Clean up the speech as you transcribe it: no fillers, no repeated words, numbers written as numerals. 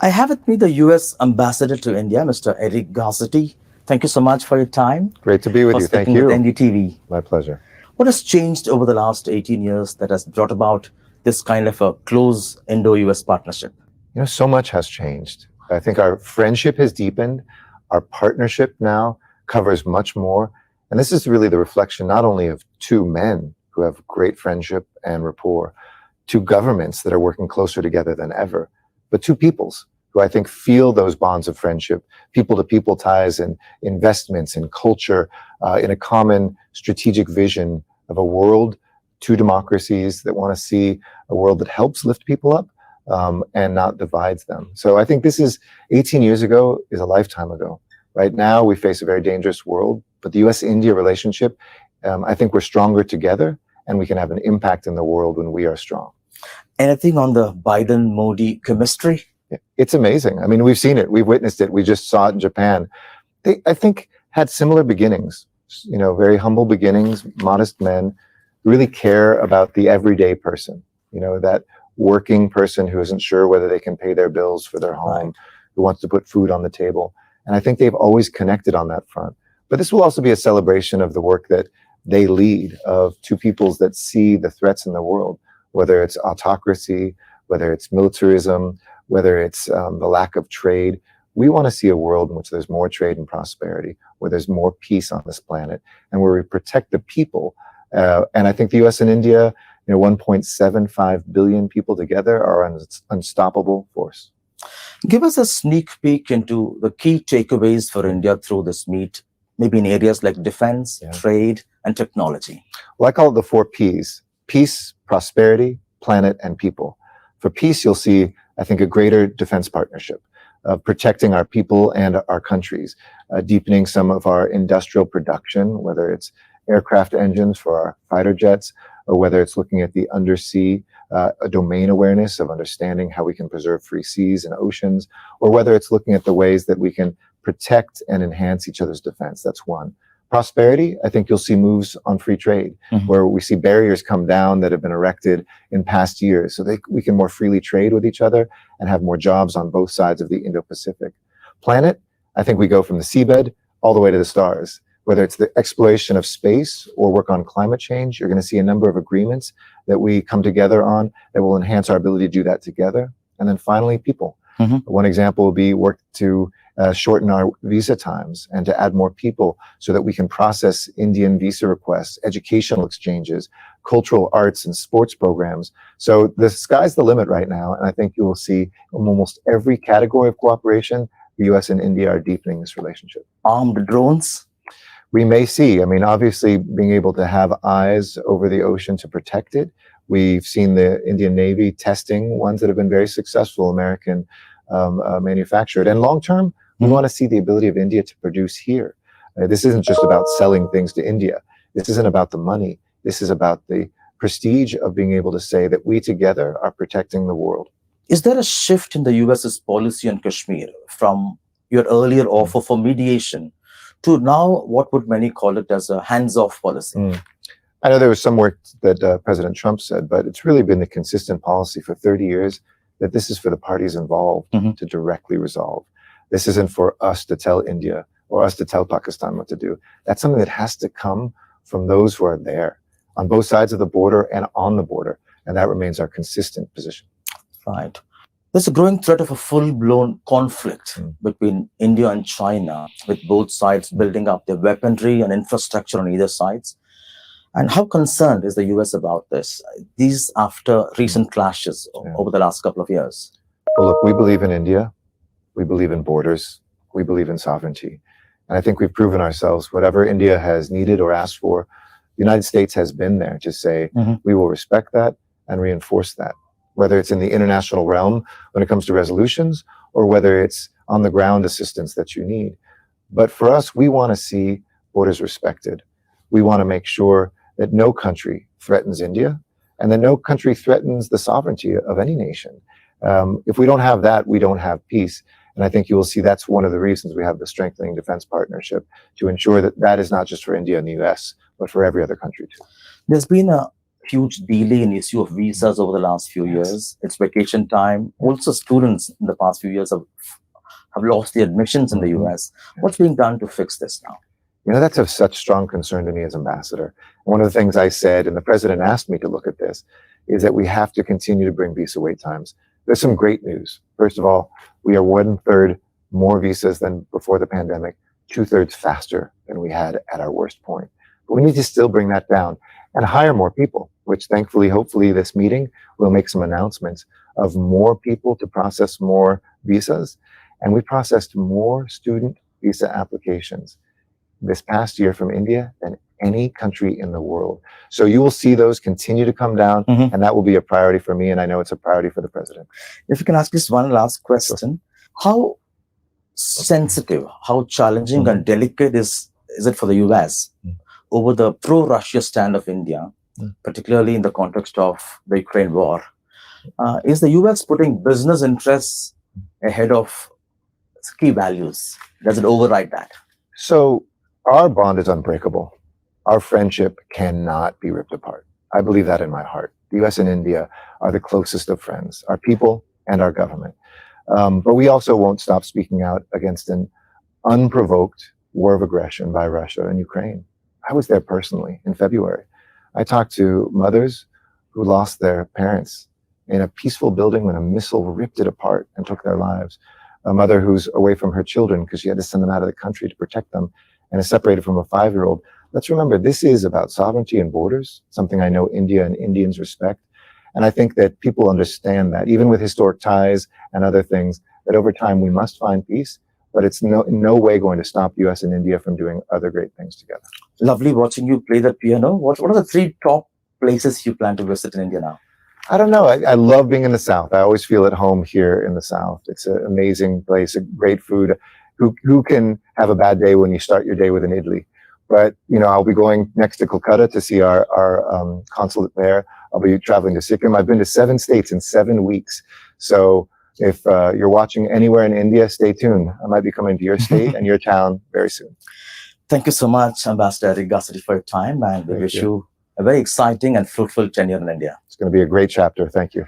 I have with me the US Ambassador to India, Mr. Eric Garcetti. Thank you so much for your time, Great to be with for you. Thank speaking with you. NDTV. My pleasure. What has changed over the last 18 years that has brought about this kind of a close Indo-US partnership? So much has changed. I think our friendship has deepened. Our partnership now covers much more. And this is really the reflection not only of two men who have great friendship and rapport, two governments that are working closer together than ever, but two peoples who I think feel those bonds of friendship, people-to-people ties and investments in culture, in a common strategic vision of a world, two democracies that want to see a world that helps lift people up and not divides them. So I think this is 18 years ago is a lifetime ago. Right now, we face a very dangerous world, but the US-India relationship, I think we're stronger together and we can have an impact in the world when we are strong. Anything on the Biden-Modi chemistry? It's amazing. I mean, we've seen it. We've witnessed it. We just saw it in Japan. They, I think, had similar beginnings, very humble beginnings, modest men, really care about the everyday person, that working person who isn't sure whether they can pay their bills for their home, Right. who wants to put food on the table. And I think they've always connected on that front. But this will also be a celebration of the work that they lead, of two peoples that see the threats in the world, whether it's autocracy, whether it's militarism, whether it's the lack of trade. We want to see a world in which there's more trade and prosperity, where there's more peace on this planet, and where we protect the people. And I think the US and India, 1.75 billion people together are an unstoppable force. Give us a sneak peek into the key takeaways for India through this meet, maybe in areas like defense, trade, and technology. Well, I call it the 4 Ps: peace, prosperity, planet, and people. For peace, you'll see, I think, a greater defense partnership, protecting our people and our countries, deepening some of our industrial production, whether it's aircraft engines for our fighter jets, or whether it's looking at the undersea a domain awareness of understanding how we can preserve free seas and oceans, or whether it's looking at the ways that we can protect and enhance each other's defense. That's one. Prosperity, I think you'll see moves on free trade, where we see barriers come down that have been erected in past years, so we can more freely trade with each other and have more jobs on both sides of the Indo-Pacific. Planet, I think we go from the seabed all the way to the stars. Whether it's the exploration of space or work on climate change, you're going to see a number of agreements that we come together on that will enhance our ability to do that together. And then finally, people. One example will be work to shorten our visa times and to add more people so that we can process Indian visa requests, educational exchanges, cultural arts and sports programs. So the sky's the limit right now. And I think you will see in almost every category of cooperation, the US and India are deepening this relationship. Armed drones? We may see, obviously being able to have eyes over the ocean to protect it. We've seen the Indian Navy testing ones that have been very successful, American manufactured. And long term, we want to see the ability of India to produce here. This isn't just about selling things to India. This isn't about the money. This is about the prestige of being able to say that we together are protecting the world. Is there a shift in the US's policy on Kashmir from your earlier offer for mediation to now what would many call it as a hands-off policy? I know there was some work that President Trump said, but it's really been the consistent policy for 30 years that this is for the parties involved to directly resolve. This isn't for us to tell India or us to tell Pakistan what to do. That's something that has to come from those who are there on both sides of the border and on the border. And that remains our consistent position. Right. There's a growing threat of a full-blown conflict between India and China, with both sides building up their weaponry and infrastructure on either sides. And how concerned is the US about this? These after recent clashes over the last couple of years. Well, look, we believe in India. We believe in borders. We believe in sovereignty. And I think we've proven ourselves, whatever India has needed or asked for, the United States has been there to say, we will respect that and reinforce that, whether it's in the international realm when it comes to resolutions or whether it's on the ground assistance that you need. But for us, we want to see borders respected. We want to make sure that no country threatens India and that no country threatens the sovereignty of any nation. If we don't have that, we don't have peace. And I think you will see that's one of the reasons we have the strengthening defense partnership, to ensure that that is not just for India and the US, but for every other country too. There's been a huge delay in issue of visas over the last few years. It's vacation time. Also, students in the past few years have lost the admissions in the US. What's being done to fix this now? That's of such strong concern to me as ambassador. One of the things I said, and the president asked me to look at this, is that we have to continue to bring visa wait times. There's some great news. First of all, we are 1/3 more visas than before the pandemic, 2/3 faster than we had at our worst point. But we need to still bring that down and hire more people, which thankfully, hopefully this meeting will make some announcements of more people to process more visas. And we processed more student visa applications this past year from India than any country in the world. So you will see those continue to come down, and that will be a priority for me, and I know it's a priority for the president. If you can ask just one last question, how sensitive, how challenging and delicate is it for the US over the pro-Russia stand of India, particularly in the context of the Ukraine war? Is the US putting business interests ahead of key values? Does it override that? So our bond is unbreakable. Our friendship cannot be ripped apart. I believe that in my heart. The US and India are the closest of friends, our people and our government. But we also won't stop speaking out against an unprovoked war of aggression by Russia and Ukraine. I was there personally in February. I talked to mothers who lost their parents in a peaceful building when a missile ripped it apart and took their lives. A mother who's away from her children because she had to send them out of the country to protect them and is separated from a 5-year-old. Let's remember, this is about sovereignty and borders, something I know India and Indians respect. And I think that people understand that, even with historic ties and other things, that over time we must find peace, but it's in no way going to stop US and India from doing other great things together. Lovely watching you play the piano. What are the 3 top places you plan to visit in India now? I don't know. I love being in the South. I always feel at home here in the South. It's an amazing place, a great food. Who can have a bad day when you start your day with an idli? But, I'll be going next to Kolkata to see our consulate there. I'll be traveling to Sikkim. I've been to 7 states in 7 weeks. So if you're watching anywhere in India, stay tuned. I might be coming to your state and your town very soon. Thank you so much, Ambassador Eric Garcetti, for your time. And we wish you a very exciting and fruitful tenure in India. It's going to be a great chapter. Thank you.